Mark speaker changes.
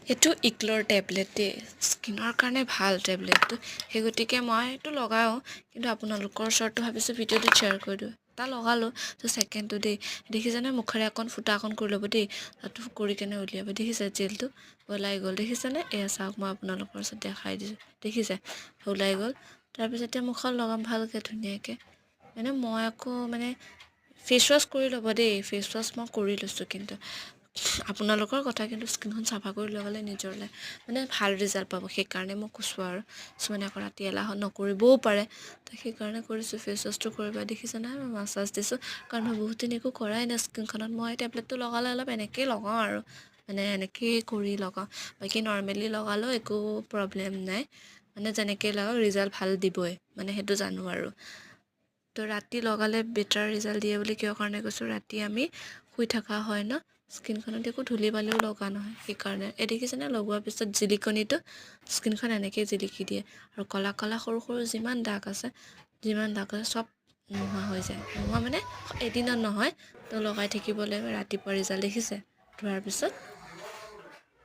Speaker 1: এইটো ইগলৰ টেবলেট দেই, স্কিনৰ কাৰণে ভাল টেবলেটটো। সেই গতিকে মই এইটো লগাওঁ, কিন্তু আপোনালোকৰ ওচৰতো ভাবিছোঁ ভিডিঅ'টো শ্বেয়াৰ কৰি দিওঁ। এটা লগালোঁ, তো ছেকেণ্ডটো দেই, দেখিছেনে মুখেৰে অকণ ফুটা অকণ কৰি ল'ব দেই, তাতো কৰি কেনে উলিয়াব। দেখিছে জেলটো ওলাই গ'ল, দেখিছেনে? এয়া চাওক, মই আপোনালোকৰ ওচৰত দেখাই দিছোঁ, দেখিছে ওলাই গ'ল। তাৰপিছত এতিয়া মুখত লগাম ভালকৈ ধুনীয়াকৈ। মই আকৌ ফেচ ৱাছ কৰি ল'ব দেই, ফেচ ৱাছ মই কৰি লৈছোঁ, কিন্তু আপোনালোকৰ কথা, কিন্তু স্কিনখন চাফা কৰি লগালে নিজৰলৈ ভাল ৰিজাল্ট পাব। সেইকাৰণে মই কৈছোঁ আৰু কিছুমানে আকৌ ৰাতি এলাহত নকৰিবও পাৰে, তো সেইকাৰণে কৰিছোঁ। ফেচ ৱাছটো কৰিবা, দেখিছে নহয় মই মাছাজ দিছোঁ, কাৰণ মই বহুত দিন একো কৰাই নাই স্কিনখনত। মই টেবলেটটো লগালে অলপ এনেকৈয়ে লগাওঁ আৰু এনেকৈয়ে কৰি লগাওঁ। বাকী নৰ্মেলি লগালেও একো প্ৰব্লেম নাই, যেনেকৈ লগাওঁ ৰিজাল্ট ভাল দিবই, সেইটো জানো আৰু। তো ৰাতি লগালে বেটাৰ ৰিজাল্ট দিয়ে বুলি কিয় কাৰণে কৈছোঁ, ৰাতি আমি শুই থকা হয় ন, স্কিনখনত একো ধূলি বালিও লগা নহয়, সেইকাৰণে। দেখিছেনে লগোৱাৰ পিছত জিলিকনিটো স্কিনখন এনেকৈ জিলিকি দিয়ে, আৰু ক'লা ক'লা সৰু সৰু যিমান দাগ আছে চব নোহোৱা হৈ যায়। নোহোৱা এদিনত নহয়, তো লগাই থাকিব লাগিব। ৰাতিপুৱা ৰিজাল্ট দেখিছে ধোৱাৰ পিছত।